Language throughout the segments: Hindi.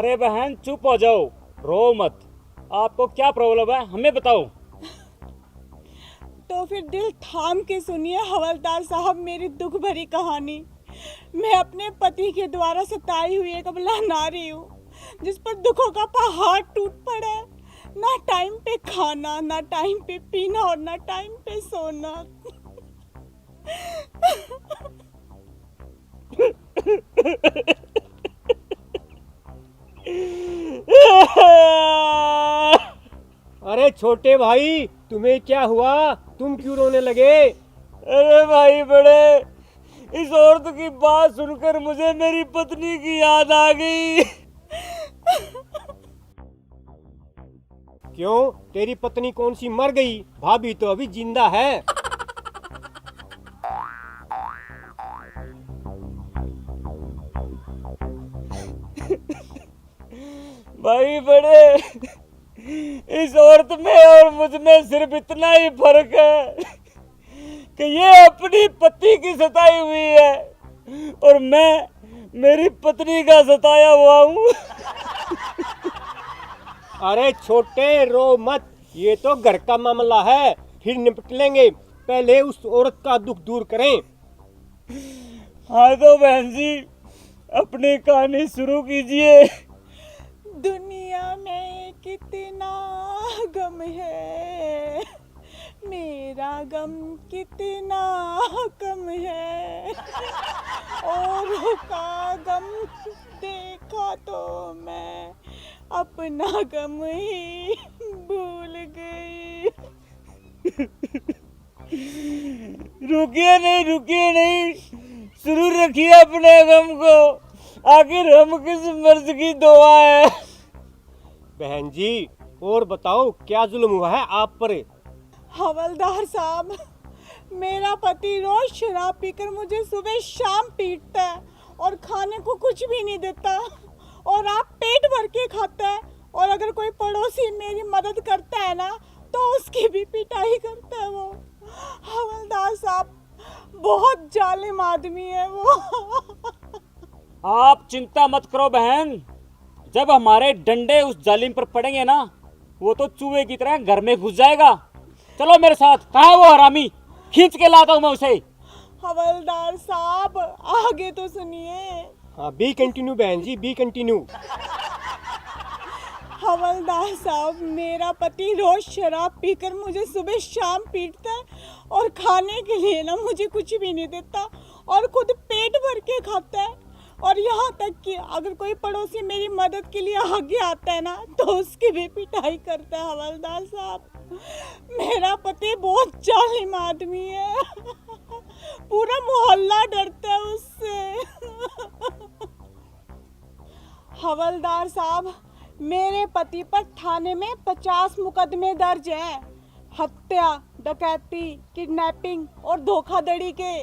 अरे बहन चुप हो जाओ, रो मत। आपको क्या प्रॉब्लम है हमें बताओ। तो फिर दिल थाम के सुनिए हवलदार साहब मेरी दुख भरी कहानी। मैं अपने पति के द्वारा सताई हुई एक अबला नारी हूँ, जिस पर दुखों का पहाड़ टूट पड़ा है। ना टाइम पे खाना, ना टाइम पे पीना और ना टाइम पे सोना। अरे छोटे भाई, तुम्हें क्या हुआ? तुम क्यों रोने लगे? अरे भाई बड़े, इस औरत की बात सुनकर मुझे मेरी पत्नी की याद आ गई। क्यों, तेरी पत्नी कौन सी मर गई? भाभी तो अभी जिंदा है। भाई बड़े, इस औरत में और मुझ में सिर्फ इतना ही फर्क है कि ये अपनी पति की सताई हुई है और मैं मेरी पत्नी का सताया हुआ हूँ। अरे छोटे, रो मत, ये तो घर का मामला है, फिर निपट लेंगे। पहले उस औरत का दुख दूर करें। हाँ तो बहन जी, अपनी कहानी शुरू कीजिए। दुनिया में कितना गम है, मेरा गम कितना कम है। औरों का गम देखा तो मैं अपना गम ही भूल गई। रुकिए नहीं, शुरू रखिए अपने गम को। आखिर हम किस मर्ज की दुआ है। बहन जी, और बताओ क्या जुल्म हुआ है आप पर? हवलदार साहब, मेरा पति रोज शराब पीकर मुझे सुबह शाम पीटता है और खाने को कुछ भी नहीं देता, और आप पेट भर के खाता है। और अगर कोई पड़ोसी मेरी मदद करता है ना, तो उसकी भी पिटाई करता है वो। हवलदार साहब बहुत जालिम आदमी है वो। आप चिंता मत करो बहन, जब हमारे डंडे उस जालिम पर पड़ेंगे ना, वो तो चूहे की तरह घर में घुस जाएगा। चलो मेरे साथ। कहाँ है वो हरामी? खींच के लाता हूँ मैं उसे। हवलदार साहब आगे तो सुनिए। हाँ, बी कंटिन्यू बहन जी, बी कंटिन्यू। हवलदार साहब, मेरा पति रोज शराब पीकर मुझे सुबह शाम पीटता है और खाने के लिए ना मुझे कुछ भी नहीं देता, और खुद पेट भर के खाता है। और यहाँ तक कि अगर कोई पड़ोसी मेरी मदद के लिए आगे आता है ना, तो उसकी भी पिटाई करता है। हवलदार साहब, मेरा पति बहुत जालिम आदमी है। पूरा मोहल्ला डरता है उससे। हवलदार साहब, मेरे पति पर थाने में 50 मुकदमे दर्ज हैं, हत्या, डकैती, किडनैपिंग और धोखाधड़ी के।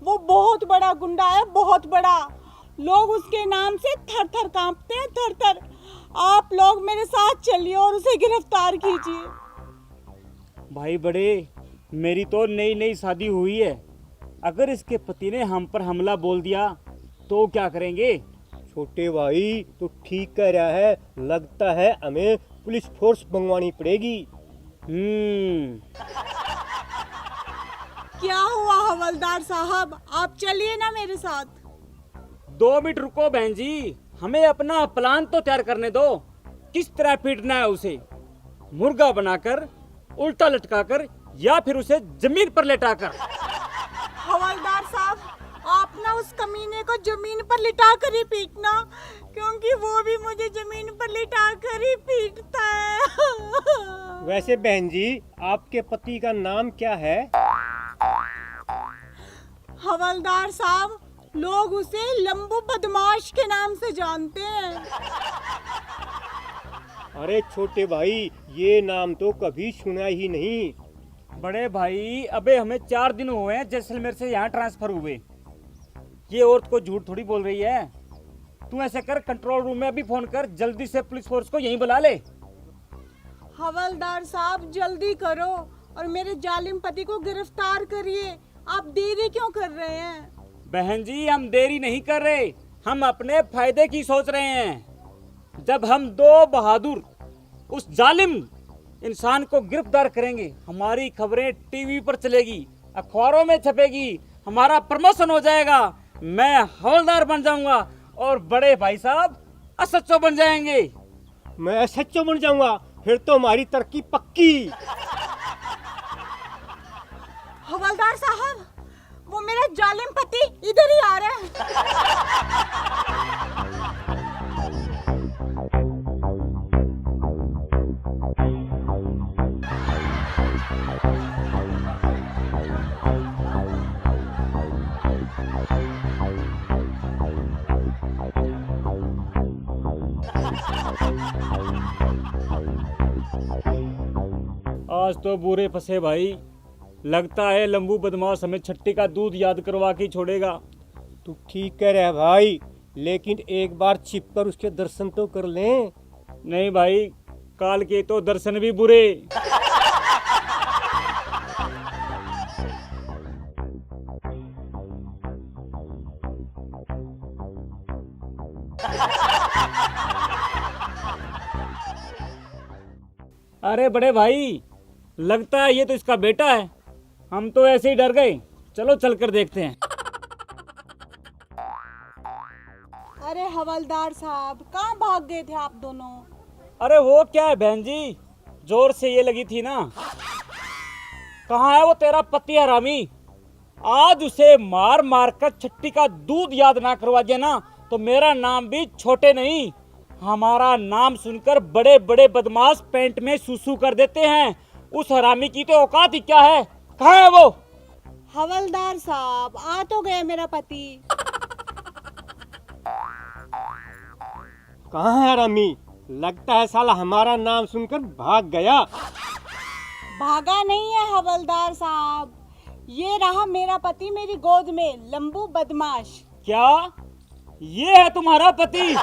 वो बहुत बड़ा गुंडा है, बहुत बड़ा। लोग उसके नाम से थर थर कांपते हैं, थर थर। आप लोग मेरे साथ चलिए और उसे गिरफ्तार कीजिए। भाई बड़े, मेरी तो नई नई शादी हुई है। अगर इसके पति ने हम पर हमला बोल दिया तो क्या करेंगे? छोटे भाई तो ठीक कह रहा है, लगता है हमें पुलिस फोर्स मंगवानी पड़ेगी। क्या हुआ हवलदार साहब, आप चलिए ना मेरे साथ। 2 मिनट रुको बहन जी, हमें अपना प्लान तो तैयार करने दो। किस तरह पीटना है उसे? मुर्गा बनाकर, उल्टा लटकाकर, या फिर उसे जमीन पर लेटाकर? हवलदार साहब, आप ना उस कमीने को जमीन पर लिटा कर ही पीटना, क्योंकि वो भी मुझे जमीन पर लिटा कर ही पीटता है। वैसे बहन जी, आपके पति का नाम क्या है? हवलदार साहब, लोग उसे लंबू बदमाश के नाम से जानते हैं। अरे छोटे भाई, ये नाम तो कभी सुना ही नहीं। बड़े भाई, अबे हमें 4 दिन हुए हैं जैसलमेर से यहाँ ट्रांसफर हुए। ये औरत को झूठ थोड़ी बोल रही है। तू ऐसे कर, कंट्रोल रूम में अभी फोन कर, जल्दी से पुलिस फोर्स को यहीं बुला ले। हवलदार साहब जल्दी करो और मेरे जालिम पति को गिरफ्तार करिए। आप देरी क्यों कर रहे हैं? बहन जी, हम देरी नहीं कर रहे, हम अपने फायदे की सोच रहे हैं। जब हम दो बहादुर उस जालिम इंसान को गिरफ्तार करेंगे, हमारी खबरें टीवी पर चलेगी, अखबारों में छपेगी, हमारा प्रमोशन हो जाएगा, मैं हवलदार बन जाऊंगा और बड़े भाई साहब एसएचओ बन जाएंगे। मैं एसएचओ बन जाऊंगा, फिर तो हमारी तरक्की पक्की। हवलदार साहब, वो मेरा जालिम पति इधर ही आ रहा है। आज तो बुरे फंसे भाई, लगता है लंबू बदमाश हमें छट्टी का दूध याद करवा के छोड़ेगा। तू ठीक कह रहा है भाई, लेकिन एक बार छिप कर उसके दर्शन तो कर लें। नहीं भाई, काल के तो दर्शन भी बुरे। अरे बड़े भाई, लगता है ये तो इसका बेटा है। हम तो ऐसे ही डर गए, चलो चलकर देखते हैं। अरे हवलदार साहब, कहाँ भाग गए थे आप दोनों? अरे वो क्या है बहन जी, जोर से ये लगी थी ना। कहाँ है वो तेरा पति हरामी? आज उसे मार मार कर छट्टी का दूध याद ना करवा दिया ना, तो मेरा नाम भी छोटे नहीं। हमारा नाम सुनकर बड़े बड़े बदमाश पेंट में सूसू कर देते हैं। उस हरामी की तो औकात ही क्या है। कहाँ है वो? हवलदार साहब, आ तो गया मेरा पति। कहाँ है हरामी? लगता है साला हमारा नाम सुनकर भाग गया। भागा नहीं है हवलदार साहब, ये रहा मेरा पति मेरी गोद में, लंबू बदमाश। क्या ये है तुम्हारा पति?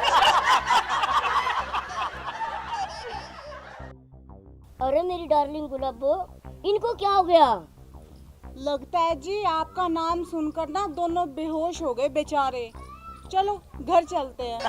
अरे मेरी डार्लिंग गुलाबो, इनको क्या हो गया? लगता है जी आपका नाम सुनकर ना दोनों बेहोश हो गए बेचारे। चलो घर चलते हैं।